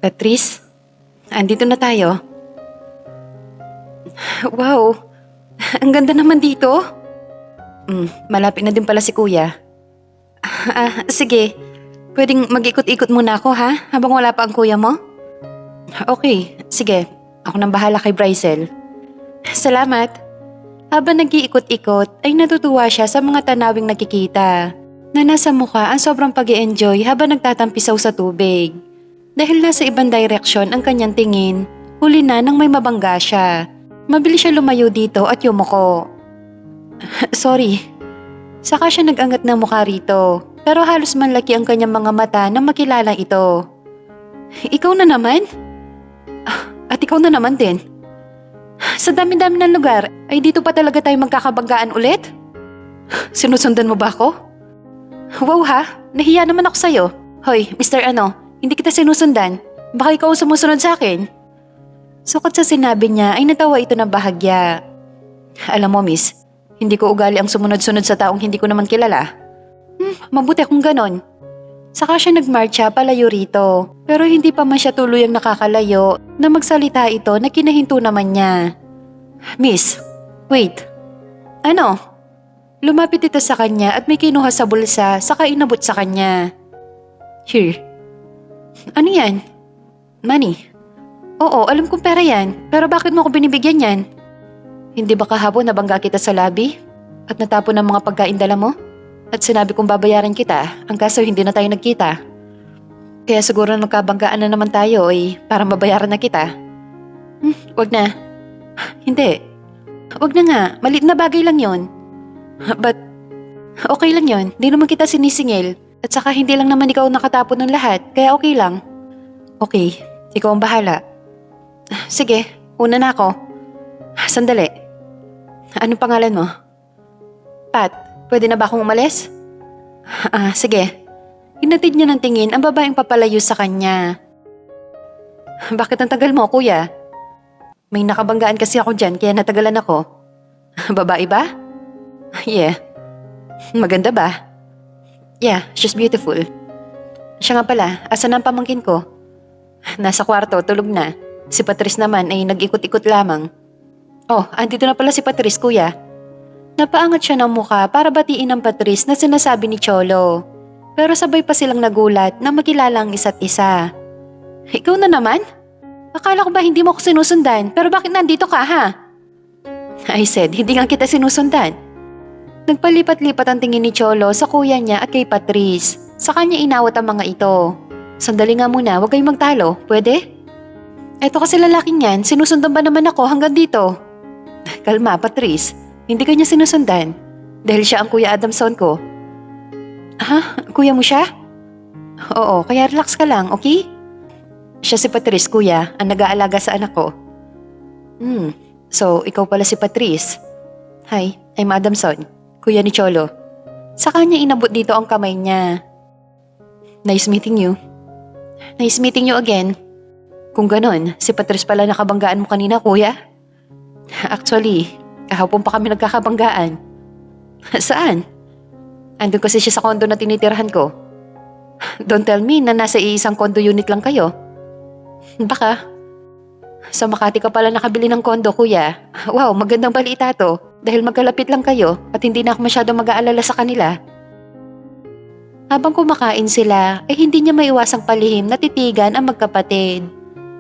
Patrice, andito na tayo. Wow, ang ganda naman dito. Malapit na din pala si kuya. Sige, pwedeng mag-ikot-ikot muna ako ha, habang wala pa ang kuya mo? Okay, sige, ako nang bahala kay Brycel. Salamat. Habang nag-iikot-ikot ay natutuwa siya sa mga tanawing nakikita na nasa mukha ang sobrang pag-i-enjoy habang nagtatampisaw sa tubig. Dahil nasa ibang direksyon ang kanyang tingin, huli na nang may mabangga siya. Mabilis siya lumayo dito at yumuko. Sorry. Saka siya nag-angat ng mukha rito, pero halos manlaki ang kanyang mga mata nang makilala ito. Ikaw na naman? At ikaw na naman din. Sa dami-dami ng lugar, ay dito pa talaga tayo magkakabanggaan ulit? Sinusundan mo ba ako? Wow ha, nahiya naman ako sa'yo. Hoy, Mr. Hindi kita sinusundan. Baka ikaw ang sumusunod sa akin. Sukat sa sinabi niya ay natawa ito ng bahagya. Alam mo miss, hindi ko ugali ang sumunod-sunod sa taong hindi ko naman kilala. Mabuti kung ganon. Saka siya nagmarcha palayo rito, pero hindi pa man siya tuluyang nakakalayo na magsalita ito na kinahinto naman niya. Miss, wait. Ano? Lumapit ito sa kanya at may kinuha sa bulsa saka inabot sa kanya. Here. Ano yan? Money. Oo, alam kong pera yan, pero bakit mo ako binibigyan yan? Hindi ba kahapon nabangga kita sa lobby at natapon ang mga pagkain dala mo? At sinabi kong babayaran kita, ang kaso hindi na tayo nagkita. Kaya siguro nagkabanggaan na naman tayo para mabayaran na kita. Wag na. Hindi. Wag na nga, maliit na bagay lang yon. But, okay lang yon, di naman kita sinisingil. At saka hindi lang naman ikaw nakatapon ng lahat, kaya okay lang. Okay, ikaw ang bahala. Sige, una na ako. Sandali. Anong pangalan mo? Pat, pwede na ba akong umalis? Sige. Hinatid niya ng tingin ang babaeng papalayo sa kanya. Bakit ang tagal mo, kuya? May nakabanggaan kasi ako dyan kaya natagalan ako. Babae ba? Yeah. Maganda ba? Yeah, she's beautiful. Siya nga pala, asan ang pamangkin ko? Nasa kwarto, tulog na. Si Patrice naman ay nag-ikot-ikot lamang. Oh, andito na pala si Patrice, kuya. Napaangat siya ng mukha para batiin ang Patrice na sinasabi ni Cholo. Pero sabay pa silang nagulat na makilala ang isa't isa. Ikaw na naman? Akala ko ba hindi mo ako sinusundan, pero bakit nandito ka ha? I said, hindi nga kita sinusundan. Nagpalipat-lipat ang tingin ni Cholo sa kuya niya at kay Patrice. Sa kanya inawat ang mga ito. Sandali nga muna, huwag kayong magtalo, pwede? Eto kasi lalaking yan, sinusundan ba naman ako hanggang dito? Kalma, Patrice. Hindi kanya sinusundan. Dahil siya ang Kuya Adamson ko. Kuya mo siya? Oo, kaya relax ka lang, okay? Siya si Patrice, kuya, ang nag-aalaga sa anak ko. So ikaw pala si Patrice. Hi, I'm Adamson, kuya ni Cholo. Sa kanya inabot dito ang kamay niya. Nice meeting you. Nice meeting you again. Kung ganon, si Patrice pala nakabanggaan mo kanina, kuya? Actually, kahapon pa kami nagkakabanggaan. Saan? Andun kasi siya sa kondo na tinitirahan ko. Don't tell me na nasa iisang condo unit lang kayo. Baka. Sa Makati ka pala nakabili ng kondo, kuya. Wow, magandang balita to. Dahil magkalapit lang kayo at hindi na ako masyadong mag-aalala sa kanila. Habang kumakain sila, ay hindi niya maiwasang palihim na titigan ang magkapatid.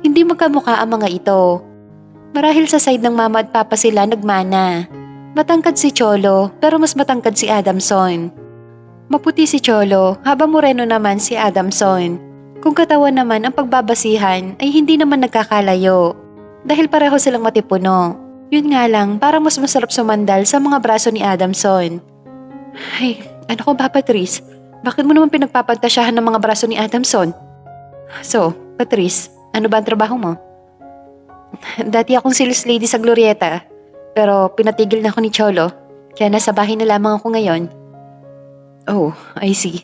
Hindi magkamukha ang mga ito. Marahil sa side ng mama at papa sila nagmana. Matangkad si Cholo pero mas matangkad si Adamson. Maputi si Cholo habang moreno naman si Adamson. Kung katawan naman ang pagbabasihan ay hindi naman nagkakalayo. Dahil pareho silang matipuno. Yun nga lang parang mas masarap sumandal sa mga braso ni Adamson. Ay, ano ko ba Patrice? Bakit mo naman pinagpapantasyahan ng mga braso ni Adamson? So, Patrice, ano ba ang trabaho mo? Dati akong sales lady sa Glorieta, pero pinatigil na ako ni Cholo, kaya nasa bahay na lamang ako ngayon. Oh, I see.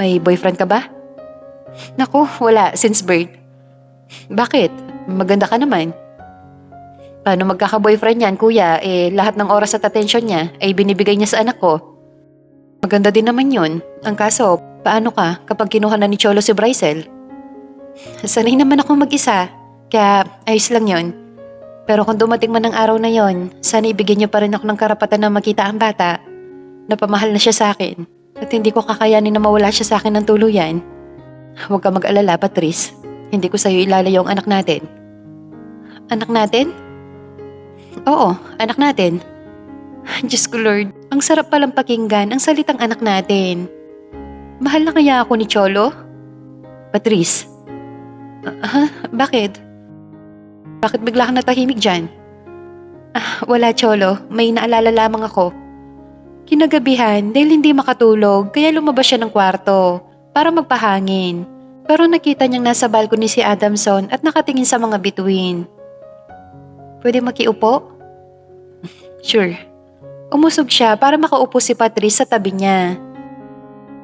May boyfriend ka ba? Naku, wala, since birth. Bakit? Maganda ka naman. Paano magkaka-boyfriend yan, kuya? Lahat ng oras at atensyon niya ay binibigay niya sa anak ko. Maganda din naman yun. Ang kaso, paano ka kapag kinuha na ni Cholo si Brycel? Sanay naman ako mag-isa, kaya ayos lang yon. Pero kung dumating man ang araw na yon, sana ibigyan niyo pa rin ako ng karapatan na makita ang bata. Napamahal na siya sa akin at hindi ko kakayanin na mawala siya sa akin ng tuluyan. Huwag ka mag-alala, Patrice. Hindi ko sa'yo ilalayo ang anak natin. Anak natin? Oo, anak natin. Diyos ko Lord, ang sarap palang pakinggan ang salitang anak natin. Mahal na kaya ako ni Cholo? Patrice. Bakit? Bakit bigla kang natahimik dyan? Wala Cholo, may naalala lamang ako. Kinagabihan dahil hindi makatulog kaya lumabas siya ng kwarto para magpahangin. Pero nakita niyang nasa balcony si Adamson at nakatingin sa mga bituin. Pwede makiupo? Sure. Umusog siya para makaupo si Patrice sa tabi niya.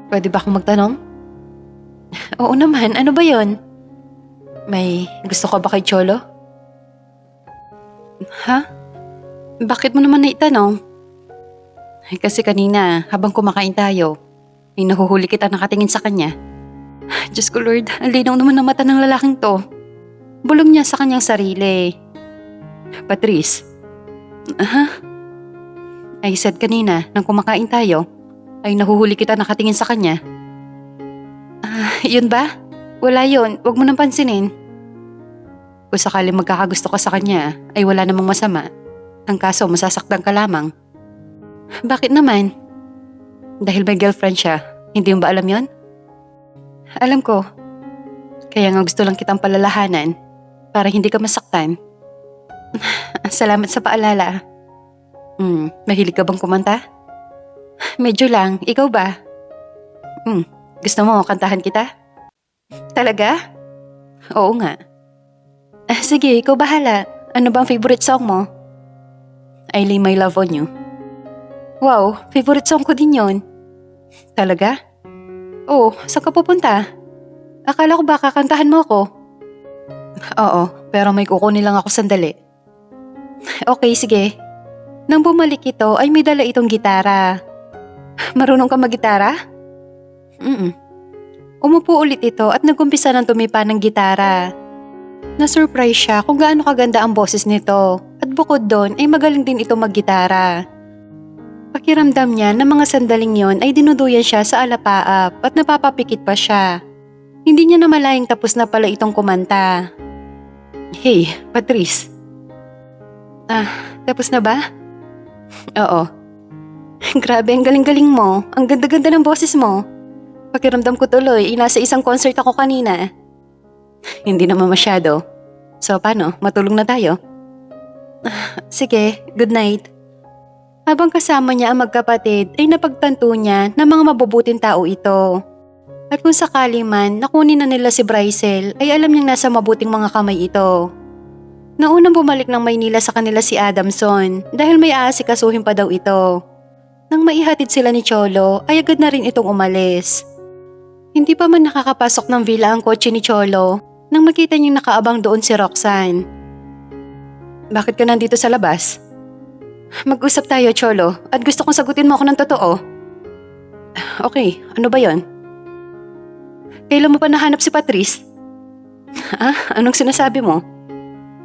Pwede ba akong magtanong? Oo naman, ano ba yon? May gusto ka ba kay Cholo? Ha? Bakit mo naman naitanong? Kasi kanina, habang kumakain tayo, ay nahuhuli kita nakatingin sa kanya. Diyos ko Lord, ang linaw naman ng mata ng lalaking to. Bulong niya sa kanyang sarili. Patrice. I said kanina, nang kumakain tayo, ay nahuhuli kita nakatingin sa kanya. Yun ba? Wala yun, wag mo nang pansinin. Kung sakaling magkakagusto ka sa kanya, ay wala namang masama. Ang kaso, masasaktan ka lamang. Bakit naman? Dahil may girlfriend siya, hindi mo ba alam yon? Alam ko. Kaya nga gusto lang kitang palalahanan para hindi ka masaktan. Salamat sa paalala. Mahilig ka bang kumanta? Medyo lang, ikaw ba? Gusto mo kantahan kita? Talaga? Oo nga. Sige, ikaw bahala. Ano bang favorite song mo? I Lay My Love On You. Wow, favorite song ko din yon. Talaga? Oo, saan ka pupunta? Akala ko baka kantahan mo ako. Oo, pero may kukunin lang ako sandali. Okay, sige. Nang bumalik ito ay may dala itong gitara. Marunong ka mag-gitara? Umupo ulit ito at nagumpisa ng tumipa ng gitara. Na-surprise siya kung gaano kaganda ang boses nito at bukod doon ay magaling din ito mag-gitara. Pakiramdam niya na mga sandaling yon ay dinuduyan siya sa alapaap at napapapikit pa siya. Hindi niya namalayang tapos na pala itong kumanta. Hey, Patrice. Tapos na ba? Oo. Grabe, ang galing-galing mo. Ang ganda-ganda ng boses mo. Pakiramdam ko tuloy, nasa isang concert ako kanina. Hindi naman masyado. So paano, matulog na tayo? Sige, good night. Habang kasama niya ang magkapatid ay napagtanto niya na mga mabubuting tao ito. At kung sakali man nakunin na nila si Brycel ay alam niyang nasa mabuting mga kamay ito. Naunang bumalik ng Maynila sa kanila si Adamson dahil may aasikasuhin pa daw ito. Nang maihatid sila ni Cholo ay agad na rin itong umalis. Hindi pa man nakakapasok ng villa ang kotse ni Cholo nang makita niyang nakaabang doon si Roxanne. Bakit ka nandito sa labas? Mag-usap tayo, Cholo, at gusto kong sagutin mo ako ng totoo. Okay, ano ba yon? Kailan mo pa nahanap si Patrice? Anong sinasabi mo?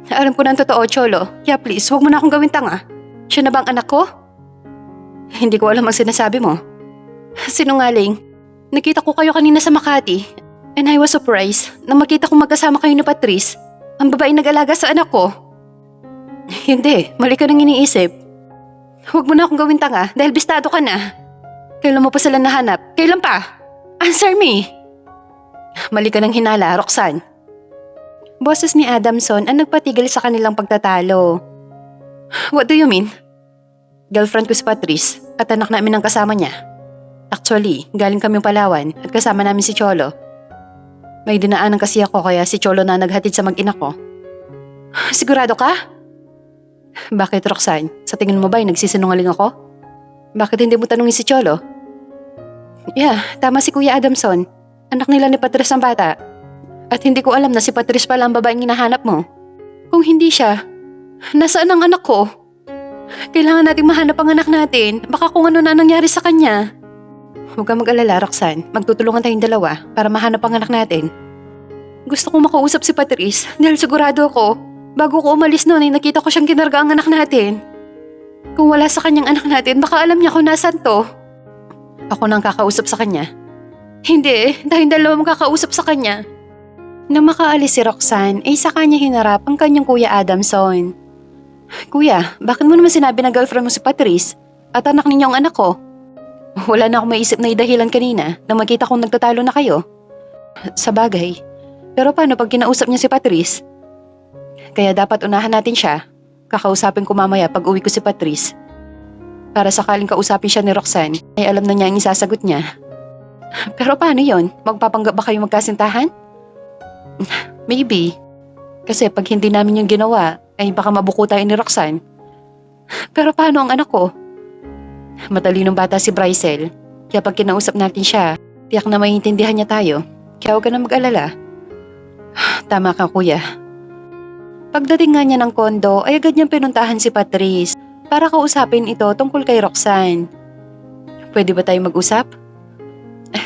Alam ko ng totoo, Cholo, kaya please, huwag mo na akong gawin tanga. Siya na bang anak ko? Hindi ko alam ang sinasabi mo. Sinungaling, nakita ko kayo kanina sa Makati, and I was surprised na makita kong magkasama kayo ni Patrice, ang babae nag-alaga sa anak ko. Hindi, mali ka nang iniisip. Huwag mo na akong gawin tanga dahil bistado ka na. Kailan mo pa sila nahanap? Kailan pa? Answer me! Mali ka nang hinala, Roxanne. Boses ni Adamson ang nagpatigil sa kanilang pagtatalo. What do you mean? Girlfriend ko si Patrice at anak namin ang kasama niya. Actually, galing kaming Palawan at kasama namin si Cholo. May dinaanan kasi ako kaya si Cholo na naghatid sa mag-ina ko. Sigurado ka? Bakit, Roxanne? Sa tingin mo ba ay nagsisinungaling ako? Bakit hindi mo tanungin si Cholo? Yeah, tama si Kuya Adamson. Anak nila ni Patrice ang bata. At hindi ko alam na si Patrice pala ang babaeng hinahanap mo. Kung hindi siya, nasaan ang anak ko? Kailangan nating mahanap ang anak natin. Baka kung ano na nangyari sa kanya. Huwag kang mag-alala, Roxanne. Magtutulungan tayong dalawa para mahanap ang anak natin. Gusto kong makausap si Patrice dahil sigurado ako, bago ko umalis noon ay nakita ko siyang kinarga ang anak natin. Kung wala sa kanyang anak natin, baka alam niya kung nasan to. Ako nang kakausap sa kanya. Hindi, dahil dalawa mong kakausap sa kanya. Nang makaalis si Roxanne, ay sa kanya hinarap ang kanyang Kuya Adamson. Kuya, bakit mo naman sinabi na girlfriend mo si Patrice at anak ninyo ang anak ko? Wala na akong maisip na idahilan kanina nang makita kong nagtatalo na kayo. Sa bagay, pero paano pag kinausap niya si Patrice? Kaya dapat unahan natin siya. Kakausapin ko mamaya pag uwi ko si Patrice. Para sakaling kausapin siya ni Roxanne, ay alam na niya ang isasagot niya. Pero paano yon? Magpapanggap ba kayo magkasintahan? Maybe. Kasi pag hindi namin yung ginawa, ay baka mabuko tayo ni Roxanne. Pero paano ang anak ko? Matalinong bata si Brycel. Kaya pag kinausap natin siya, tiyak na maiintindihan niya tayo. Kaya huwag ka na mag-alala. Tama ka, kuya. Pagdating nga niya ng kondo, ay agad niyang pinuntahan si Patrice para kausapin ito tungkol kay Roxanne. Pwede ba tayo mag-usap?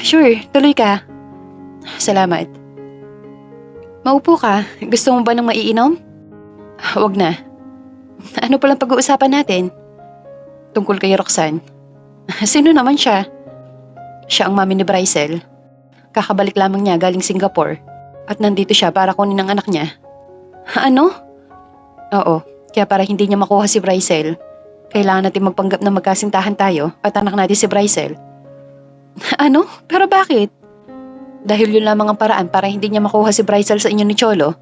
Sure, tuloy ka. Salamat. Maupo ka. Gusto mo ba ng maiinom? Huwag na. Ano palang pag-uusapan natin? Tungkol kay Roxanne. Sino naman siya? Siya ang mami ni Brycel. Kakabalik lamang niya galing Singapore. At nandito siya para kunin ang anak niya. Ano? Oo, kaya para hindi niya makuha si Brycel, kailangan natin magpanggap na magkasintahan tayo at anak natin si Brycel. Ano? Pero bakit? Dahil yun lamang ang paraan para hindi niya makuha si Brycel sa inyo ni Cholo.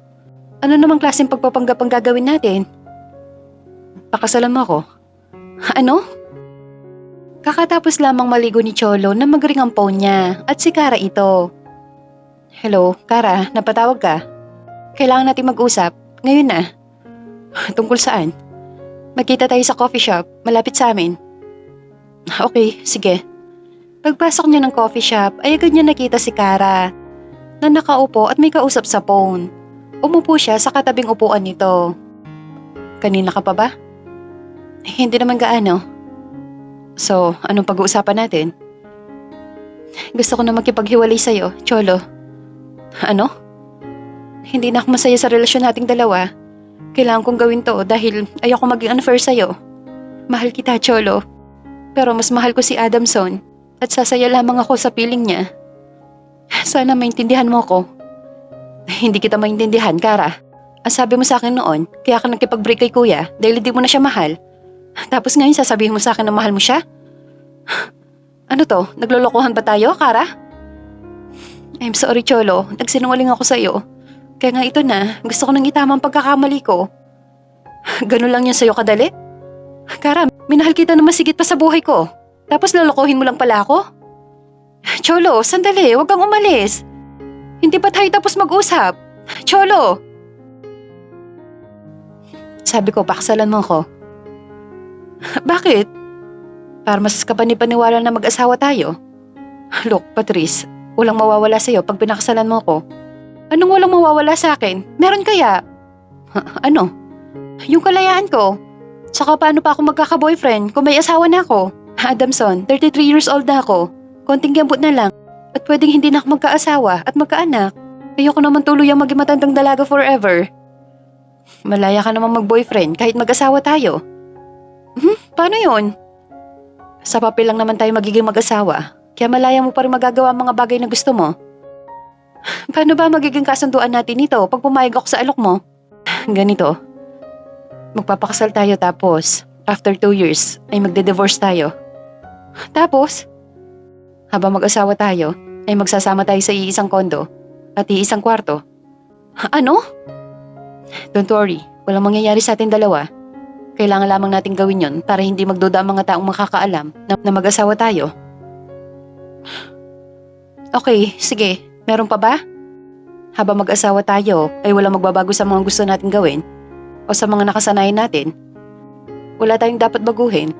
Ano namang klaseng pagpapanggap ang gagawin natin? Pakasalan mo ako. Ano? Kakatapos lamang maligo ni Cholo na magring ang phone niya at si Kara ito. Hello, Kara, napatawag ka? Kailangan natin mag-usap. Ngayon na. Tungkol saan? Magkita tayo sa coffee shop, malapit sa amin. Okay, sige. Pagpasok niya ng coffee shop ay agad niya nakita si Kara na nakaupo at may kausap sa phone. Umupo siya sa katabing upuan nito. Kanina ka pa ba? Hindi naman gaano. So, anong pag-uusapan natin? Gusto ko na makipaghiwalay sa'yo, Cholo. Ano? Hindi na ako masaya sa relasyon nating dalawa. Kailangan kong gawin to dahil ayoko maging unfair sa'yo. Mahal kita, Cholo. Pero mas mahal ko si Adamson at sasaya lamang ako sa piling niya. Sana maintindihan mo ko. Hindi kita maintindihan, Kara. Ang sabi mo sa akin noon, kaya ka nakipag-break kay kuya dahil hindi mo na siya mahal. Tapos ngayon sasabihin mo sa akin na mahal mo siya? Ano to? Naglolokohan ba tayo, Kara? I'm sorry, Cholo. Nagsinungaling ako sa'yo. Kaya nga ito na, gusto ko nang itama ang pagkakamali ko. Ganun lang yan sa'yo kadali? Kara, minahal kita na masigit pa sa buhay ko. Tapos lolokohin mo lang pala ako? Cholo, sandali, huwag kang umalis. Hindi pa tayo tapos mag-usap? Cholo! Sabi ko, pakasalan mo ko. Bakit? Para mas kapani-paniwala na mag-asawa tayo. Look, Patrice, walang mawawala sa'yo pag pinakasalan mo ko. Anong walang mawawala sa akin? Meron kaya? Ano? Yung kalayaan ko. Tsaka paano pa ako magkaka-boyfriend kung may asawa na ako? Adamson, 33 years old na ako. Konting gambot na lang. At pwedeng hindi na ako magkaasawa at magkaanak. Ayoko naman tuluyang maging matandang dalaga forever. Malaya ka naman mag-boyfriend kahit mag-asawa tayo. Paano yun? Sa papel lang naman tayo magiging mag-asawa. Kaya malaya mo pa rin magagawa ang mga bagay na gusto mo. Paano ba magiging kasunduan natin ito pag pumayag ako sa alok mo? Ganito. Magpapakasal tayo tapos after 2 years ay magde-divorce tayo. Tapos, habang mag-asawa tayo, ay magsasama tayo sa iisang kondo at iisang kwarto. Ano? Don't worry, walang mangyayari sa ating dalawa. Kailangan lamang nating gawin yon para hindi magduda ang mga taong makakaalam na mag-asawa tayo. Okay, sige. Meron pa ba? Habang mag-asawa tayo, ay walang magbabago sa mga gusto natin gawin o sa mga nakasanayan natin. Wala tayong dapat baguhin.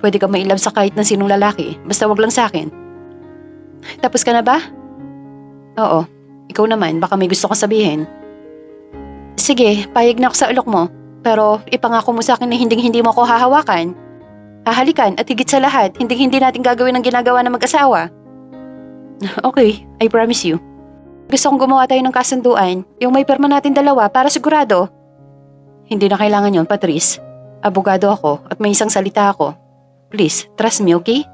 Pwede ka mailab sa kahit na sinong lalaki, basta wag lang sa akin. Tapos ka na ba? Oo, ikaw naman, baka may gusto ka sabihin. Sige, payag na ako sa alok mo. Pero ipangako mo sa akin na hindi mo ako hahawakan. Hahalikan at higit sa lahat, hindi natin gagawin ang ginagawa ng mag-asawa. Okay, I promise you. Gusto kong gumawa tayo ng kasunduan, yung may pirma natin dalawa para sigurado. Hindi na kailangan yon, Patrice. Abogado ako at may isang salita ako. Please, trust me, okay?